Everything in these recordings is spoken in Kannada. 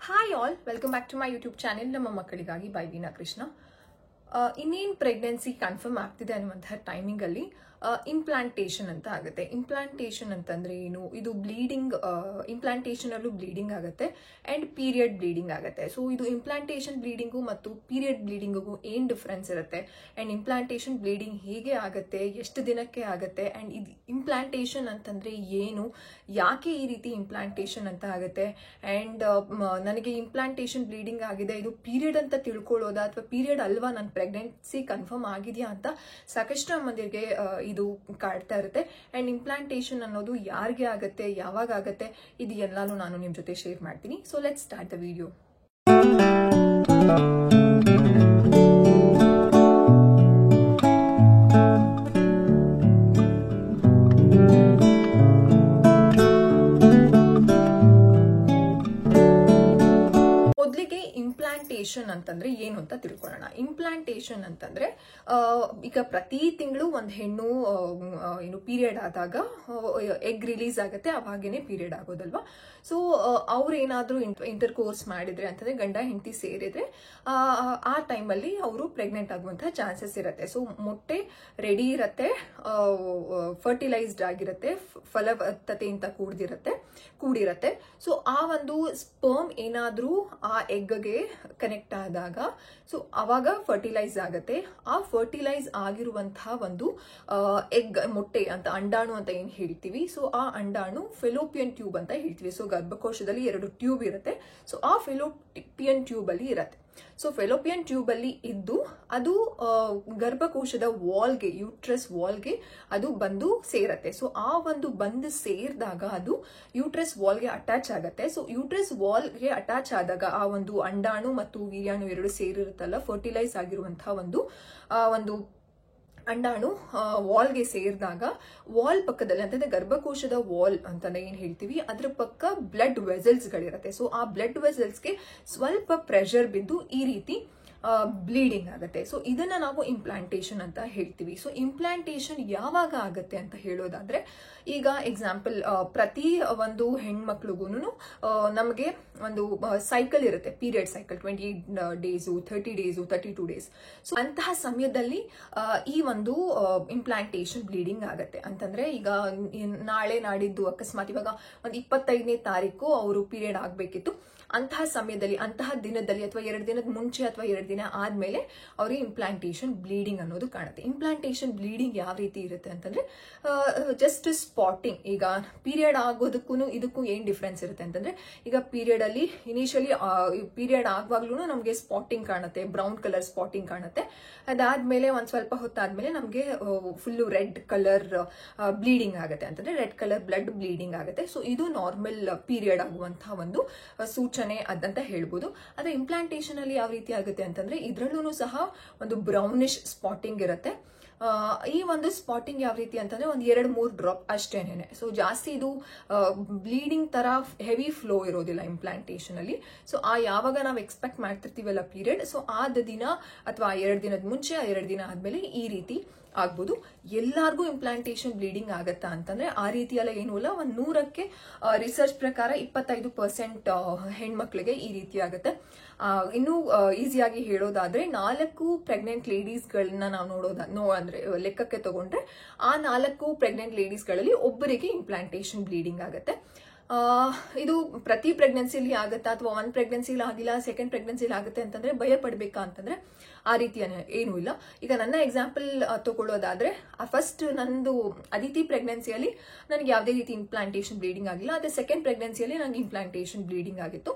Hi all, welcome back to my YouTube channel. ನಮ್ಮ ಮಕ್ಕಳಿಗಾಗಿ ಬೈ ವೀಣಾ ಕೃಷ್ಣ. ಇನ್ನೇನು ಪ್ರೆಗ್ನೆನ್ಸಿ ಕನ್ಫರ್ಮ್ ಆಗ್ತಿದೆ ಅನ್ನುವಂತಹ ಟೈಮಿಂಗ್ ಅಲ್ಲಿ ಇಂಪ್ಲಾಂಟೇಷನ್ ಅಂತ ಆಗುತ್ತೆ. ಇಂಪ್ಲಾಂಟೇಷನ್ ಅಂತಂದ್ರೆ ಏನು? ಇದು ಬ್ಲೀಡಿಂಗ್, ಇಂಪ್ಲಾಂಟೇಷನ್ ಅಲ್ಲೂ ಬ್ಲೀಡಿಂಗ್ ಆಗುತ್ತೆ ಅಂಡ್ ಪೀರಿಯಡ್ ಬ್ಲೀಡಿಂಗ್ ಆಗುತ್ತೆ. ಸೊ ಇದು ಇಂಪ್ಲಾಂಟೇಷನ್ ಬ್ಲೀಡಿಂಗು ಮತ್ತು ಪೀರಿಯಡ್ ಬ್ಲೀಡಿಂಗಿಗೂ ಏನ್ ಡಿಫ್ರೆನ್ಸ್ ಇರುತ್ತೆ ಅಂಡ್ ಇಂಪ್ಲಾಂಟೇಷನ್ ಬ್ಲೀಡಿಂಗ್ ಹೇಗೆ ಆಗುತ್ತೆ, ಎಷ್ಟು ದಿನಕ್ಕೆ ಆಗುತ್ತೆ ಅಂಡ್ ಇದು ಇಂಪ್ಲಾಂಟೇಷನ್ ಅಂತಂದ್ರೆ ಏನು, ಯಾಕೆ ಈ ರೀತಿ ಇಂಪ್ಲಾಂಟೇಷನ್ ಅಂತ ಆಗುತ್ತೆ ಅಂಡ್ ನನಗೆ ಇಂಪ್ಲಾಂಟೇಷನ್ ಬ್ಲೀಡಿಂಗ್ ಆಗಿದೆ, ಇದು ಪೀರಿಯಡ್ ಅಂತ ತಿಳ್ಕೊಳ್ಳೋದಾ ಅಥವಾ ಪೀರಿಯಡ್ ಅಲ್ವಾ, ನನ್ನ ಪ್ರೆಗ್ನೆನ್ಸಿ ಕನ್ಫರ್ಮ್ ಆಗಿದೆಯಾ ಅಂತ ಸಾಕಷ್ಟು ಮಂದಿಗೆ ಇದು ಕಾಡ್ತಾ ಇರುತ್ತೆ. ಅಂಡ್ ಇಂಪ್ಲಾಂಟೇಷನ್ ಅನ್ನೋದು ಯಾರಿಗೆ ಆಗುತ್ತೆ, ಯಾವಾಗ ಆಗುತ್ತೆ, ಇದು ಎಲ್ಲಾನು ನಾನು ನಿಮ್ ಜೊತೆ ಶೇರ್ ಮಾಡ್ತೀನಿ. So let's start the video. Implantation ಅಂತಂದ್ರೆ ಏನು ಅಂತ ತಿಳ್ಕೊಳ್ಳೋಣ. ಇಂಪ್ಲಾಂಟೇಷನ್ ಅಂತಂದ್ರೆ ಈಗ ಪ್ರತಿ ತಿಂಗಳು ಒಂದು ಹೆಣ್ಣು ಏನು ಪೀರಿಯಡ್ ಆದಾಗ ಎಗ್ ರಿಲೀಸ್ ಆಗುತ್ತೆ, ಅವಾಗೇನೆ ಪೀರಿಯಡ್ ಆಗೋದಲ್ವಾ. ಸೊ ಅವ್ರೇನಾದ್ರೂ ಇಂಟರ್ ಕೋರ್ಸ್ ಮಾಡಿದ್ರೆ ಅಂತಂದ್ರೆ ಗಂಡ ಹೆಂಡತಿ ಸೇರಿದ್ರೆ ಆ ಟೈಮಲ್ಲಿ ಅವರು ಪ್ರೆಗ್ನೆಂಟ್ ಆಗುವಂತಹ ಚಾನ್ಸಸ್ ಇರುತ್ತೆ. ಸೊ ಮೊಟ್ಟೆ ರೆಡಿ ಇರುತ್ತೆ, ಫರ್ಟಿಲೈಸ್ಡ್ ಆಗಿರುತ್ತೆ, ಫಲವತ್ತತೆಯಿಂದ ಕೂಡಿರುತ್ತೆ. ಸೊ ಆ ಒಂದು ಸ್ಪರ್ಮ್ ಏನಾದ್ರೂ ಆ ಎಗ್ಗೆ ಕನೆಕ್ಟ್ ಆದಾಗ ಸೊ ಅವಾಗ ಫರ್ಟಿಲೈಸ್ ಆಗುತ್ತೆ. ಆ ಫರ್ಟಿಲೈಸ್ ಆಗಿರುವಂತಹ ಒಂದು ಎಗ್, ಮೊಟ್ಟೆ ಅಂತ ಅಂಡಾಣು ಅಂತ ಏನ್ ಹೇಳ್ತೀವಿ, ಸೊ ಆ ಅಂಡಾಣು ಫೆಲೋಪಿಯನ್ ಟ್ಯೂಬ್ ಅಂತ ಹೇಳ್ತೀವಿ. ಸೊ ಗರ್ಭಕೋಶದಲ್ಲಿ 2 ಟ್ಯೂಬ್ ಇರುತ್ತೆ. ಸೊ ಆ ಫೆಲೋಪಿಯನ್ ಟ್ಯೂಬ್ ಅಲ್ಲಿ ಇರುತ್ತೆ. ಸೊ ಫೆಲೋಪಿಯನ್ ಟ್ಯೂಬ್ ಅಲ್ಲಿ ಇದ್ದು ಅದು ಗರ್ಭಕೋಶದ ವಾಲ್ಗೆ, ಯೂಟ್ರಸ್ ವಾಲ್ಗೆ ಅದು ಬಂದು ಸೇರತ್ತೆ. ಸೊ ಆ ಒಂದು ಬಂದು ಸೇರಿದಾಗ ಅದು ಯೂಟ್ರಸ್ ವಾಲ್ಗೆ ಅಟ್ಯಾಚ್ ಆಗತ್ತೆ. ಸೊ ಯೂಟ್ರಸ್ ವಾಲ್ಗೆ ಅಟ್ಯಾಚ್ ಆದಾಗ ಆ ಒಂದು ಅಂಡಾಣು ಮತ್ತು ವೀರ್ಯಾಣು ಎರಡು ಸೇರಿರುತ್ತಲ್ಲ, ಫರ್ಟಿಲೈಸ್ ಆಗಿರುವಂತಹ ಒಂದು ಅಂಡಾಣು ವಾಲ್ಗೆ ಸೇರಿದಾಗ ವಾಲ್ ಪಕ್ಕದಲ್ಲಿ ಅಂತಂದ್ರೆ ಗರ್ಭಕೋಶದ ವಾಲ್ ಅಂತ ಏನ್ ಹೇಳ್ತೀವಿ ಅದ್ರ ಪಕ್ಕ ಬ್ಲಡ್ ವೆಸಲ್ಸ್ ಗಳಿರುತ್ತೆ. ಸೊ ಆ ಬ್ಲಡ್ ವೆಸಲ್ಸ್ಗೆ ಸ್ವಲ್ಪ ಪ್ರೆಷರ್ ಬಿದ್ದು ಈ ರೀತಿ ಬ್ಲೀಡಿಂಗ್ ಆಗುತ್ತೆ. ಸೊ ಇದನ್ನ ನಾವು ಇಂಪ್ಲಾಂಟೇಷನ್ ಅಂತ ಹೇಳ್ತೀವಿ. ಸೊ ಇಂಪ್ಲಾಂಟೇಷನ್ ಯಾವಾಗ ಆಗತ್ತೆ ಅಂತ ಹೇಳೋದಾದ್ರೆ, ಈಗ ಎಕ್ಸಾಂಪಲ್ ಪ್ರತಿ ಒಂದು ಹೆಣ್ಮಕ್ಳಿಗೂನು ನಮಗೆ ಒಂದು ಸೈಕಲ್ ಇರುತ್ತೆ, period cycle 28 days, 30 days, 32 days. So ಅಂತಹ ಸಮಯದಲ್ಲಿ ಈ ಒಂದು ಇಂಪ್ಲಾಂಟೇಷನ್ ಬ್ಲೀಡಿಂಗ್ ಆಗತ್ತೆ. ಅಂತಂದ್ರೆ ಈಗ ನಾಳೆ ನಾಡಿದ್ದು ಅಕಸ್ಮಾತ್ ಇವಾಗ ಒಂದು 25ನೇ ತಾರೀಕು ಅವರು ಪೀರಿಯಡ್ ಆಗ್ಬೇಕಿತ್ತು, ಅಂತಹ ಸಮಯದಲ್ಲಿ, ಅಂತಹ ದಿನದಲ್ಲಿ ಅಥವಾ 2 ದಿನದ ಮುಂಚೆ ಅಥವಾ 2 ದಿನ ಆದ್ಮೇಲೆ ಅವ್ರಿಗೆ ಇಂಪ್ಲಾಂಟೇಷನ್ ಬ್ಲೀಡಿಂಗ್ ಅನ್ನೋದು ಕಾಣುತ್ತೆ. ಇಂಪ್ಲಾಂಟೇಷನ್ ಬ್ಲೀಡಿಂಗ್ ಯಾವ ರೀತಿ ಇರುತ್ತೆ ಅಂತಂದ್ರೆ ಜಸ್ಟ್ ಸ್ಪಾಟಿಂಗ್. ಈಗ ಪೀರಿಯಡ್ ಆಗೋದಕ್ಕೂ ಇದಕ್ಕೂ ಏನ್ ಡಿಫ್ರೆನ್ಸ್ ಇರುತ್ತೆ ಅಂತಂದ್ರೆ, ಈಗ ಪೀರಿಯಡ್ ಅಲ್ಲಿ ಇನಿಷಿಯಲಿ ಪೀರಿಯಡ್ ಆಗುವಾಗ್ಲೂ ನಮ್ಗೆ ಸ್ಪಾಟಿಂಗ್ ಕಾಣುತ್ತೆ, ಬ್ರೌನ್ ಕಲರ್ ಸ್ಪಾಟಿಂಗ್ ಕಾಣುತ್ತೆ. ಅದಾದ್ಮೇಲೆ ಒಂದ್ ಸ್ವಲ್ಪ ಹೊತ್ತಾದ್ಮೇಲೆ ನಮ್ಗೆ ಫುಲ್ ರೆಡ್ ಕಲರ್ ಬ್ಲೀಡಿಂಗ್ ಆಗುತ್ತೆ, ಅಂತಂದ್ರೆ ರೆಡ್ ಕಲರ್ ಬ್ಲಡ್ ಬ್ಲೀಡಿಂಗ್ ಆಗುತ್ತೆ. ಸೊ ಇದು ನಾರ್ಮಲ್ ಪೀರಿಯಡ್ ಆಗುವಂತಹ ಒಂದು ಸೂಚನೆ ಅದಂತ ಹೇಳ್ಬೋದು. ಆದ್ರೆ ಇಂಪ್ಲಾಂಟೇಷನ್ ಅಲ್ಲಿ ಯಾವ ರೀತಿ ಆಗುತ್ತೆ ಅಂತಂದ್ರೆ ಇದ್ರಲ್ಲೂ ಸಹ ಒಂದು ಬ್ರೌನಿಶ್ ಸ್ಪಾಟಿಂಗ್ ಇರುತ್ತೆ. ಈ ಒಂದು ಸ್ಪಾಟಿಂಗ್ ಯಾವ ರೀತಿ ಅಂತಂದ್ರೆ ಒಂದ್ 2-3 ಡ್ರಾಪ್ ಅಷ್ಟೇನೆ. ಸೊ ಜಾಸ್ತಿ ಇದು ಬ್ಲೀಡಿಂಗ್ ತರ ಹೆವಿ ಫ್ಲೋ ಇರೋದಿಲ್ಲ ಇಂಪ್ಲಾಂಟೇಷನ್ ಅಲ್ಲಿ. ಸೊ ಯಾವಾಗ ನಾವು ಎಕ್ಸ್ಪೆಕ್ಟ್ ಮಾಡ್ತಿರ್ತೀವಲ್ಲ ಪೀರಿಯಡ್, ಸೊ ಆದ ದಿನ ಅಥವಾ 2 ದಿನದ ಮುಂಚೆ, 2 ದಿನ ಆದ್ಮೇಲೆ ಈ ರೀತಿ ಆಗ್ಬೋದು. ಎಲ್ಲಾರ್ಗೂ ಇಂಪ್ಲಾಂಟೇಷನ್ ಬ್ಲೀಡಿಂಗ್ ಆಗತ್ತಾ ಅಂತಂದ್ರೆ ಆ ರೀತಿ ಎಲ್ಲ ಏನೂ ಇಲ್ಲ. 100ಕ್ಕೆ ರಿಸರ್ಚ್ ಪ್ರಕಾರ 25% ಹೆಣ್ಮಕ್ಳಿಗೆ ಈ ರೀತಿ ಆಗುತ್ತೆ. ಇನ್ನು ಈಸಿಯಾಗಿ ಹೇಳೋದಾದ್ರೆ 4 ಪ್ರೆಗ್ನೆಂಟ್ ಲೇಡೀಸ್ಗಳನ್ನ ನಾವು ಅಂದ್ರೆ ಲೆಕ್ಕಕ್ಕೆ ತಗೊಂಡ್ರೆ ಆ 4 ಪ್ರೆಗ್ನೆಂಟ್ ಲೇಡೀಸ್ಗಳಲ್ಲಿ ಒಬ್ಬರಿಗೆ ಇಂಪ್ಲಾಂಟೇಷನ್ ಬ್ಲೀಡಿಂಗ್ ಆಗುತ್ತೆ. ಇದು ಪ್ರತಿ ಪ್ರೆಗ್ನೆನ್ಸಿಲಿ ಆಗುತ್ತಾ ಅಥವಾ 1 ಪ್ರೆಗ್ನೆನ್ಸಿಲಿ ಆಗಿಲ್ಲ 2nd ಪ್ರೆಗ್ನೆನ್ಸಿಲಿ ಆಗುತ್ತೆ ಅಂತಂದ್ರೆ ಭಯ ಪಡ್ಬೇಕಾ ಅಂತಂದ್ರೆ ಆ ರೀತಿ ಏನೂ ಇಲ್ಲ. ಈಗ ನನ್ನ ಎಕ್ಸಾಂಪಲ್ ತಗೊಳ್ಳೋದಾದ್ರೆ, ಫಸ್ಟ್ ನಂದು ಅದಿತಿ ಪ್ರೆಗ್ನೆನ್ಸಿಯಲ್ಲಿ ನನಗೆ ಯಾವುದೇ ರೀತಿ ಇಂಪ್ಲಾಂಟೇಷನ್ ಬ್ಲೀಡಿಂಗ್ ಆಗಿಲ್ಲ. ಅದೇ 2nd ಪ್ರೆಗ್ನೆನ್ಸಿಯಲ್ಲಿ ನನಗೆ ಇಂಪ್ಲಾಂಟೇಷನ್ ಬ್ಲೀಡಿಂಗ್ ಆಗಿತ್ತು.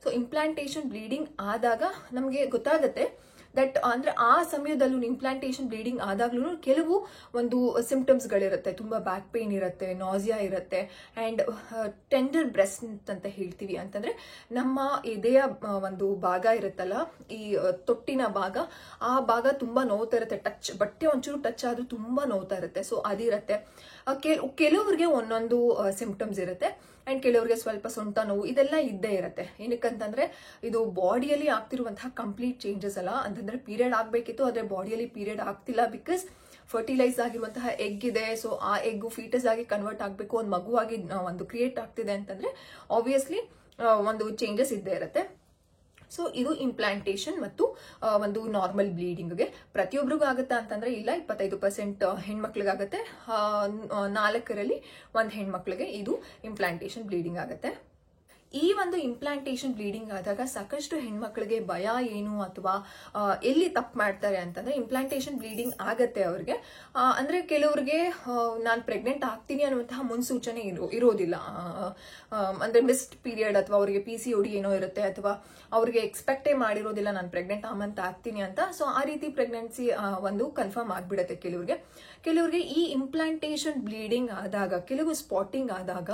ಸೊ ಇಂಪ್ಲಾಂಟೇಷನ್ ಬ್ಲೀಡಿಂಗ್ ಆದಾಗ ನಮಗೆ ಗೊತ್ತಾಗುತ್ತೆ ದಟ್ ಅಂದ್ರೆ ಆ ಸಮಯದಲ್ಲೂ ಇಂಪ್ಲಾಂಟೇಷನ್ ಬ್ಲೀಡಿಂಗ್ ಆದಾಗ್ಲೂ ಕೆಲವು ಒಂದು ಸಿಂಪ್ಟಮ್ಸ್ ಗಳಿರುತ್ತೆ. ತುಂಬಾ ಬ್ಯಾಕ್ ಪೇನ್ ಇರುತ್ತೆ, ನಾಸಿಯಾ ಇರುತ್ತೆ ಅಂಡ್ ಟೆಂಡರ್ ಬ್ರೆಸ್ಟ್ ಅಂತ ಹೇಳ್ತೀವಿ. ಅಂತಂದ್ರೆ ನಮ್ಮ ಎದೆಯ ಒಂದು ಭಾಗ ಇರುತ್ತಲ್ಲ, ಈ ತೊಟ್ಟಿನ ಭಾಗ, ಆ ಭಾಗ ತುಂಬಾ ನೋವ್ತಾ ಇರುತ್ತೆ. ಬಟ್ಟೆ ಒಂಚೂರು ಟಚ್ ಆದ್ರೂ ತುಂಬಾ ನೋವ್ತಾ ಇರುತ್ತೆ. ಸೊ ಅದಿರುತ್ತೆ. ಕೆಲವರಿಗೆ ಒಂದೊಂದು ಸಿಂಪ್ಟಮ್ಸ್ ಇರುತ್ತೆ ಅಂಡ್ ಕೆಲವರಿಗೆ ಸ್ವಲ್ಪ ಸೊಂಟ ನೋವು, ಇದೆಲ್ಲ ಇದ್ದೇ ಇರುತ್ತೆ. ಏನಕ್ಕಂತಂದ್ರೆ ಇದು ಬಾಡಿಯಲ್ಲಿ ಆಗ್ತಿರುವಂತಹ ಕಂಪ್ಲೀಟ್ ಚೇಂಜಸ್ ಅಲ್ಲ. ಅಂತಂದ್ರೆ ಪೀರಿಯಡ್ ಆಗ್ಬೇಕಿತ್ತು, ಆದ್ರೆ ಬಾಡಿಯಲ್ಲಿ ಪೀರಿಯಡ್ ಆಗ್ತಿಲ್ಲ. ಬಿಕಾಸ್ ಫರ್ಟಿಲೈಸ್ ಆಗಿರುವಂತಹ ಎಗ್ ಇದೆ. ಸೊ ಆ ಎಗ್ ಫೀಟಸ್ ಆಗಿ ಕನ್ವರ್ಟ್ ಆಗಬೇಕು, ಒಂದು ಮಗುವಾಗಿ ಒಂದು ಕ್ರಿಯೇಟ್ ಆಗ್ತಿದೆ ಅಂತಂದ್ರೆ ಆಬ್ವಿಯಸ್ಲಿ ಒಂದು ಚೇಂಜಸ್ ಇದ್ದೇ ಇರುತ್ತೆ. ಸೊ ಇದು ಇಂಪ್ಲಾಂಟೇಶನ್ ಮತ್ತು ಒಂದು ನಾರ್ಮಲ್ ಬ್ಲೀಡಿಂಗ್ಗೆ. ಪ್ರತಿಯೊಬ್ಬರಿಗೂ ಆಗುತ್ತಾ ಅಂತಂದ್ರೆ ಇಲ್ಲ, 25% ಹೆಣ್ಮಕ್ಳಿಗಾಗತ್ತೆ, 4ರಲ್ಲಿ 1 ಹೆಣ್ಮಕ್ಳಿಗೆ ಇದು ಇಂಪ್ಲಾಂಟೇಶನ್ ಬ್ಲೀಡಿಂಗ್ ಆಗುತ್ತೆ. ಈ ಒಂದು ಇಂಪ್ಲಾಂಟೇಶನ್ ಬ್ಲೀಡಿಂಗ್ ಆದಾಗ ಸಾಕಷ್ಟು ಹೆಣ್ಮಕ್ಳಿಗೆ ಭಯ ಏನು ಅಥವಾ ಎಲ್ಲಿ ತಪ್ಪು ಮಾಡ್ತಾರೆ ಅಂತಂದ್ರೆ, ಇಂಪ್ಲಾಂಟೇಶನ್ ಬ್ಲೀಡಿಂಗ್ ಆಗತ್ತೆ ಅವ್ರಿಗೆ, ಅಂದ್ರೆ ಕೆಲವ್ರಿಗೆ ನಾನು ಪ್ರೆಗ್ನೆಂಟ್ ಆಗ್ತೀನಿ ಅನ್ನುವಂತಹ ಮುನ್ಸೂಚನೆ ಇರೋದಿಲ್ಲ. ಅಂದ್ರೆ ಮಿಸ್ಡ್ ಪೀರಿಯಡ್ ಅಥವಾ ಅವ್ರಿಗೆ PCOD ಏನೋ ಇರುತ್ತೆ, ಅಥವಾ ಅವ್ರಿಗೆ ಎಕ್ಸ್ಪೆಕ್ಟೇ ಮಾಡಿರೋದಿಲ್ಲ ನಾನು ಪ್ರೆಗ್ನೆಂಟ್ ಆ ಮಂತ್ ಆಗ್ತೀನಿ ಅಂತ. ಸೊ ಆ ರೀತಿ ಪ್ರೆಗ್ನೆನ್ಸಿ ಒಂದು ಕನ್ಫರ್ಮ್ ಆಗ್ಬಿಡತ್ತೆ ಕೆಲವ್ರಿಗೆ. ಈ ಇಂಪ್ಲಾಂಟೇಶನ್ ಬ್ಲೀಡಿಂಗ್ ಆದಾಗ, ಕೆಲವು ಸ್ಪಾಟಿಂಗ್ ಆದಾಗ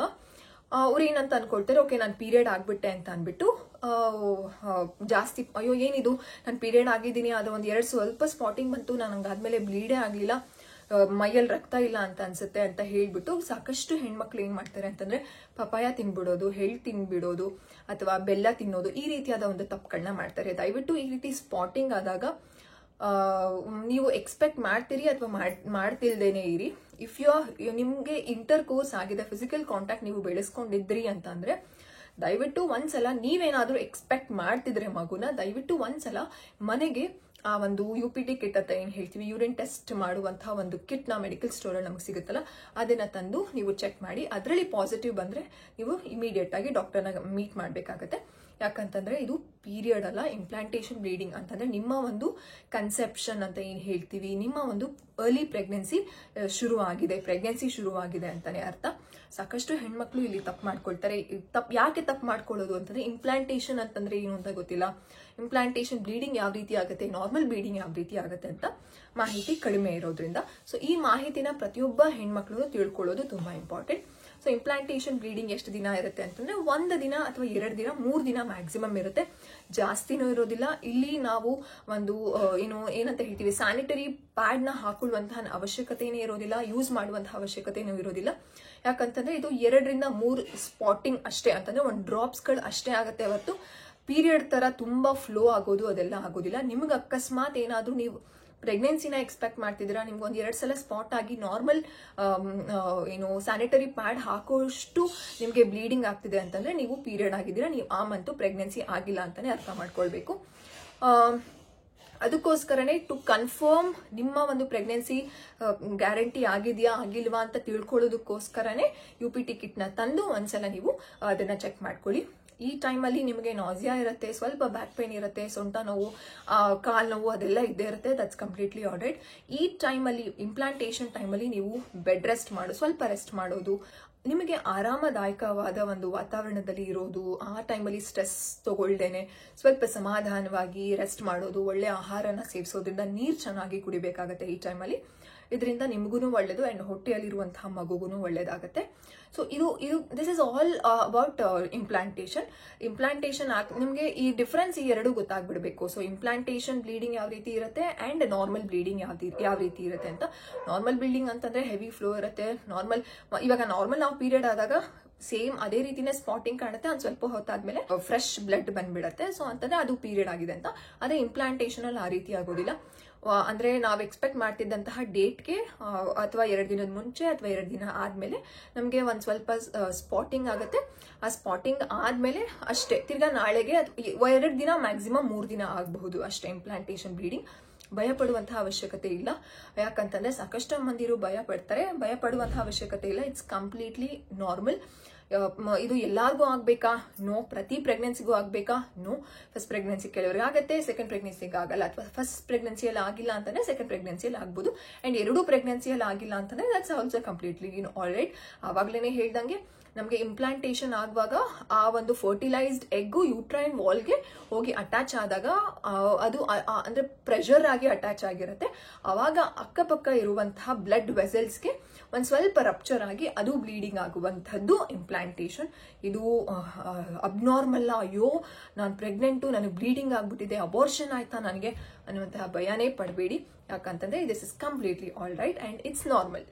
ಅವ್ರು ಏನಂತ ಅನ್ಕೊಳ್ತಾರೆ, ಓಕೆ ನಾನು ಪೀರಿಯಡ್ ಆಗ್ಬಿಟ್ಟೆ ಅಂತ ಅನ್ಬಿಟ್ಟು ಜಾಸ್ತಿ ಅಯ್ಯೋ ಏನಿದು ನಾನು ಪೀರಿಯಡ್ ಆಗಿದ್ದೀನಿ, ಅದು ಒಂದು 2 ಸ್ವಲ್ಪ ಸ್ಪಾಟಿಂಗ್ ಬಂತು, ನನಗೆ ಆದ್ಮೇಲೆ ಬ್ಲೀಡೇ ಆಗ್ಲಿಲ್ಲ, ಮೈಯಲ್ಲಿ ರಕ್ತ ಇಲ್ಲ ಅಂತ ಅನ್ಸುತ್ತೆ ಅಂತ ಹೇಳ್ಬಿಟ್ಟು ಸಾಕಷ್ಟು ಹೆಣ್ಮಕ್ಳು ಏನ್ ಮಾಡ್ತಾರೆ ಅಂತಂದ್ರೆ ಪಪಾಯ ತಿನ್ಬಿಡೋದು, ಎಳ್ಳು ತಿನ್ಬಿಡೋದು ಅಥವಾ ಬೆಲ್ಲ ತಿನ್ನೋದು, ಈ ರೀತಿಯಾದ ಒಂದು ತಪ್ಪುಗಳನ್ನ ಮಾಡ್ತಾರೆ. ದಯವಿಟ್ಟು ಈ ರೀತಿ ಸ್ಪಾಟಿಂಗ್ ಆದಾಗ ನೀವು ಎಕ್ಸ್ಪೆಕ್ಟ್ ಮಾಡ್ತೀರಿ ಅಥವಾ ಮಾಡ್ತಿಲ್ದೇನೆ ಇರಿ. ಇಫ್ ನಿಮ್ಗೆ ಇಂಟರ್ ಕೋರ್ಸ್ ಆಗಿದೆ, ಫಿಸಿಕಲ್ ಕಾಂಟ್ಯಾಕ್ಟ್ ನೀವು ಬೆಳೆಸ್ಕೊಂಡಿದ್ರಿ ಅಂತಂದ್ರೆ ದಯವಿಟ್ಟು ಒಂದ್ಸಲ ನೀವೇನಾದ್ರೂ ಎಕ್ಸ್ಪೆಕ್ಟ್ ಮಾಡ್ತಿದ್ರೆ ಮಗುನ, ದಯವಿಟ್ಟು ಒಂದ್ಸಲ ಮನೆಗೆ ಆ ಒಂದು UPT ಕಿಟ್ ಅಂತ ಏನ್ ಹೇಳ್ತೀವಿ, ಯೂರಿನ್ ಟೆಸ್ಟ್ ಮಾಡುವಂತಹ ಒಂದು ಕಿಟ್ ನ ಮೆಡಿಕಲ್ ಸ್ಟೋರ್ ಅಲ್ಲಿ ನಮ್ಗೆ ಸಿಗುತ್ತಲ್ಲ, ಅದನ್ನ ತಂದು ನೀವು ಚೆಕ್ ಮಾಡಿ. ಅದರಲ್ಲಿ ಪಾಸಿಟಿವ್ ಬಂದ್ರೆ ನೀವು ಇಮಿಡಿಯೇಟ್ ಆಗಿ ಡಾಕ್ಟರ್ನ ಮೀಟ್ ಮಾಡ್ಬೇಕಾಗತ್ತೆ. ಯಾಕಂತಂದ್ರೆ ಇದು ಪೀರಿಯಡ್ ಅಲ್ಲ, ಇಂಪ್ಲಾಂಟೇಶನ್ ಬ್ಲೀಡಿಂಗ್ ಅಂತಂದ್ರೆ ನಿಮ್ಮ ಒಂದು ಕನ್ಸೆಪ್ಷನ್ ಅಂತ ಏನ್ ಹೇಳ್ತೀವಿ, ನಿಮ್ಮ ಒಂದು ಅರ್ಲಿ ಪ್ರೆಗ್ನೆನ್ಸಿ ಶುರುವಾಗಿದೆ ಅಂತಾನೆ ಅರ್ಥ. ಸಾಕಷ್ಟು ಹೆಣ್ಮಕ್ಳು ಇಲ್ಲಿ ತಪ್ಪು ಮಾಡ್ಕೊಳ್ತಾರೆ. ಯಾಕೆ ತಪ್ಪು ಮಾಡ್ಕೊಳ್ಳೋದು ಅಂತಂದ್ರೆ, ಇಂಪ್ಲಾಂಟೇಶನ್ ಅಂತಂದ್ರೆ ಏನು ಅಂತ ಗೊತ್ತಿಲ್ಲ, ಇಂಪ್ಲಾಂಟೇಶನ್ ಬ್ಲೀಡಿಂಗ್ ಯಾವ ರೀತಿ ಆಗುತ್ತೆ, ನಾರ್ಮಲ್ ಬ್ಲೀಡಿಂಗ್ ಯಾವ ರೀತಿ ಆಗುತ್ತೆ ಅಂತ ಮಾಹಿತಿ ಕಡಿಮೆ ಇರೋದ್ರಿಂದ. ಸೊ ಈ ಮಾಹಿತಿನ ಪ್ರತಿಯೊಬ್ಬ ಹೆಣ್ಮಕ್ಳು ತಿಳ್ಕೊಳ್ಳೋದು ತುಂಬಾ ಇಂಪಾರ್ಟೆಂಟ್. ಸೊ ಇಂಪ್ಲಾಂಟೇಶನ್ ಬ್ಲೀಡಿಂಗ್ ಎಷ್ಟು ದಿನ ಇರುತ್ತೆ ಅಂತಂದ್ರೆ 1 ದಿನ ಅಥವಾ 2 ದಿನ, 3 ದಿನ ಮ್ಯಾಕ್ಸಿಮಮ್ ಇರುತ್ತೆ, ಜಾಸ್ತಿನೂ ಇರೋದಿಲ್ಲ. ಇಲ್ಲಿ ನಾವು ಒಂದು ಏನಂತ ಹೇಳ್ತೀವಿ, ಸ್ಯಾನಿಟರಿ ಪ್ಯಾಡ್ ನ ಹಾಕೊಳ್ಳುವಂತಹ ಅವಶ್ಯಕತೆನೇ ಇರೋದಿಲ್ಲ, ಯೂಸ್ ಮಾಡುವಂತಹ ಅವಶ್ಯಕತೆನೂ ಇರೋದಿಲ್ಲ. ಯಾಕಂತಂದ್ರೆ ಇದು 2 ರಿಂದ 3 ಸ್ಪಾಟಿಂಗ್ ಅಷ್ಟೇ, ಅಂತಂದ್ರೆ 1 ಡ್ರಾಪ್ಸ್ ಗಳು ಅಷ್ಟೇ ಆಗುತ್ತೆ ಹೊರತು ಪೀರಿಯಡ್ ತರ ತುಂಬಾ ಫ್ಲೋ ಆಗೋದು ಅದೆಲ್ಲ ಆಗೋದಿಲ್ಲ. ನಿಮ್ಗೆ ಅಕಸ್ಮಾತ್ ಏನಾದ್ರೂ ನೀವು ಪ್ರೆಗ್ನೆನ್ಸಿನ ಎಕ್ಸ್ಪೆಕ್ಟ್ ಮಾಡ್ತಿದ್ದೀರಾ, ನಿಮ್ಗೆ 1-2 ಸಲ ಸ್ಪಾಟ್ ಆಗಿ ನಾರ್ಮಲ್ ಸ್ಯಾನಿಟರಿ ಪ್ಯಾಡ್ ಹಾಕೋಷ್ಟು ನಿಮ್ಗೆ ಬ್ಲೀಡಿಂಗ್ ಆಗ್ತಿದೆ ಅಂತಂದ್ರೆ ನೀವು ಪೀರಿಯಡ್ ಆಗಿದ್ದೀರಾ, ನೀವು ಆ ಮಂತು ಪ್ರೆಗ್ನೆನ್ಸಿ ಆಗಿಲ್ಲ ಅಂತಾನೆ ಅರ್ಥ ಮಾಡ್ಕೊಳ್ಬೇಕು. ಅದಕ್ಕೋಸ್ಕರನೇ ಟು ಕನ್ಫರ್ಮ್ ನಿಮ್ಮ ಒಂದು ಪ್ರೆಗ್ನೆನ್ಸಿ ಗ್ಯಾರಂಟಿ ಆಗಿದೆಯಾ ಆಗಿಲ್ವಾ ಅಂತ ತಿಳ್ಕೊಳ್ಳೋದಕ್ಕೋಸ್ಕರನೇ UPT ಕಿಟ್ ನ ತಂದು ಒಂದ್ಸಲ ನೀವು ಅದನ್ನ ಚೆಕ್ ಮಾಡ್ಕೊಳ್ಳಿ. ಈ ಟೈಮಲ್ಲಿ ನಿಮಗೆ ನಾಸಿಯಾ ಇರುತ್ತೆ, ಸ್ವಲ್ಪ ಬ್ಯಾಕ್ ಪೇನ್ ಇರುತ್ತೆ, ಸೊಂಟ ನೋವು, ಕಾಲ್ ನೋವು ಅದೆಲ್ಲ ಇದ್ದೇ ಇರುತ್ತೆ, ದಟ್ಸ್ ಕಂಪ್ಲೀಟ್ಲಿ ಆಲ್ರೈಟ್. ಈ ಟೈಮಲ್ಲಿ, ಇಂಪ್ಲಾಂಟೇಶನ್ ಟೈಮಲ್ಲಿ ನೀವು ಬೆಡ್ ರೆಸ್ಟ್ ಸ್ವಲ್ಪ ರೆಸ್ಟ್ ಮಾಡೋದು, ನಿಮಗೆ ಆರಾಮದಾಯಕವಾದ ಒಂದು ವಾತಾವರಣದಲ್ಲಿ ಇರೋದು, ಆ ಟೈಮಲ್ಲಿ ಸ್ಟ್ರೆಸ್ ತಗೊಳ್ದೇನೆ ಸ್ವಲ್ಪ ಸಮಾಧಾನವಾಗಿ ರೆಸ್ಟ್ ಮಾಡೋದು, ಒಳ್ಳೆ ಆಹಾರನ ಸೇವಿಸೋದ್ರಿಂದ, ನೀರು ಚೆನ್ನಾಗಿ ಕುಡಿಬೇಕಾಗತ್ತೆ ಈ ಟೈಮಲ್ಲಿ. ಇದರಿಂದ ನಿಮಗೂ ಒಳ್ಳೇದು ಅಂಡ್ ಹೊಟ್ಟೆಯಲ್ಲಿರುವಂತಹ ಮಗುಗೂ ಒಳ್ಳೇದಾಗತ್ತೆ. So this is all about implantation ನಿಮಗೆ ಈ ಡಿಫರೆನ್ಸ್ ಈ ಎರಡು ಗೊತ್ತಾಗ್ಬಿಡ್ಬೇಕು. ಸೊ ಇಂಪ್ಲಾಂಟೇಶನ್ ಬ್ಲೀಡಿಂಗ್ ಯಾವ ರೀತಿ ಇರುತ್ತೆ ಅಂಡ್ ನಾರ್ಮಲ್ ಬ್ಲೀಡಿಂಗ್ ಯಾವ ರೀತಿ ಇರುತ್ತೆ ಅಂತ. ನಾರ್ಮಲ್ ಬ್ಲೀಡಿಂಗ್ ಅಂತಂದ್ರೆ ಹೆವಿ ಫ್ಲೋ ಇರುತ್ತೆ. ಇವಾಗ ನಾರ್ಮಲ್ ನಾವು ಪೀರಿಯಡ್ ಆದಾಗ ಸೇಮ್ ಅದೇ ರೀತಿನೇ ಸ್ಪಾಟಿಂಗ್ ಕಾಣುತ್ತೆ, ಒಂದ್ ಸ್ವಲ್ಪ ಹೊತ್ತಾದ್ಮೇಲೆ ಫ್ರೆಶ್ ಬ್ಲಡ್ ಬಂದ್ಬಿಡತ್ತೆ. ಸೊ ಅಂತಂದ್ರೆ ಅದು ಪೀರಿಯಡ್ ಆಗಿದೆ ಅಂತ. ಅದೇ ಇಂಪ್ಲಾಂಟೇಶನ್ ಅಲ್ಲಿ ಆ ರೀತಿ ಆಗೋದಿಲ್ಲ. ಅಂದ್ರೆ ನಾವು ಎಕ್ಸ್ಪೆಕ್ಟ್ ಮಾಡ್ತಿದ್ದಂತಹ ಡೇಟ್ಗೆ ಅಥವಾ 2 ದಿನದ ಮುಂಚೆ ಅಥವಾ 2 ದಿನ ಆದ್ಮೇಲೆ ನಮ್ಗೆ ಒಂದ್ ಸ್ವಲ್ಪ ಸ್ಪಾಟಿಂಗ್ ಆಗುತ್ತೆ. ಆ ಸ್ಪಾಟಿಂಗ್ ಆದ್ಮೇಲೆ ಅಷ್ಟೇ, ತಿರ್ಗಾ ನಾಳೆಗೆ 2 ದಿನ ಮ್ಯಾಕ್ಸಿಮಮ್ 3 ದಿನ ಆಗಬಹುದು ಅಷ್ಟೇ ಇಂಪ್ಲಾಂಟೇಶನ್ ಬ್ಲೀಡಿಂಗ್. ಭಯ ಪಡುವಂತಹ ಅವಶ್ಯಕತೆ ಇಲ್ಲ. ಯಾಕಂತಂದ್ರೆ ಸಾಕಷ್ಟು ಮಂದಿರು ಭಯ ಪಡುವಂತಹ ಅವಶ್ಯಕತೆ ಇಲ್ಲ. It's completely normal. ಇದು ಎಲ್ಲಾರ್ಗೂ ಆಗ್ಬೇಕಾ? ನೋ. ಪ್ರತಿ ಪ್ರೆಗ್ನೆನ್ಸಿಗೂ ಆಗ್ಬೇಕಾ? ನೋ. ಫಸ್ಟ್ ಪ್ರೆಗ್ನೆನ್ಸಿ ಕೆಲವರಿಗೆ ಆಗತ್ತೆ, ಸೆಕೆಂಡ್ ಪ್ರೆಗ್ನೆನ್ಸಿಗೆ ಆಗಲ್ಲ. ಅಥವಾ ಫಸ್ಟ್ ಪ್ರೆಗ್ನೆನ್ಸಿಯಲ್ಲಿ ಆಗಿಲ್ಲ ಅಂತಂದ್ರೆ ಸೆಕೆಂಡ್ ಪ್ರೆಗ್ನೆನ್ಸಿಯಲ್ಲಿ ಆಗ್ಬೋದು. ಅಂಡ್ 2 ಪ್ರೆಗ್ನೆನ್ಸಿಯಲ್ಲಿ ಆಗಿಲ್ಲ ಅಂತಂದ್ರೆ ದಟ್ಸ್ ಆಲ್ಸೋ ಕಂಪ್ಲೀಟ್ಲಿ ಆಲ್ರೈಟ್. ಆವಾಗ್ಲೇನೆ ಹೇಳ್ದಂಗೆ ನಮಗೆ ಇಂಪ್ಲಾಂಟೇಶನ್ ಆಗುವಾಗ ಆ ಒಂದು ಫರ್ಟಿಲೈಸ್ಡ್ ಎಗ್ ಯೂಟ್ರೈನ್ ವಾಲ್ಗೆ ಹೋಗಿ ಅಟ್ಯಾಚ್ ಆದಾಗ ಅದು ಅಂದ್ರೆ ಪ್ರೆಷರ್ ಆಗಿ ಅಟ್ಯಾಚ್ ಆಗಿರುತ್ತೆ. ಅವಾಗ ಅಕ್ಕಪಕ್ಕ ಇರುವಂತಹ ಬ್ಲಡ್ ವೆಸಲ್ಸ್ಗೆ ಒಂದ್ ಸ್ವಲ್ಪ ರಪ್ಚರ್ ಆಗಿ ಅದು ಬ್ಲೀಡಿಂಗ್ ಆಗುವಂಥದ್ದು ಇಂಪ್ಲಾಂಟೇಶನ್. ಇದು ಅಬ್ನಾರ್ಮಲ್, ಅಯ್ಯೋ ನಾನು ಪ್ರೆಗ್ನೆಂಟು, ನನಗೆ ಬ್ಲೀಡಿಂಗ್ ಆಗ್ಬಿಟ್ಟಿದೆ, ಅಬೋರ್ಷನ್ ಆಯ್ತಾ ನನಗೆ ಅನ್ನುವಂತಹ ಭಯನೇ ಪಡಬೇಡಿ. ಯಾಕಂತಂದ್ರೆ this is completely all right and it's normal.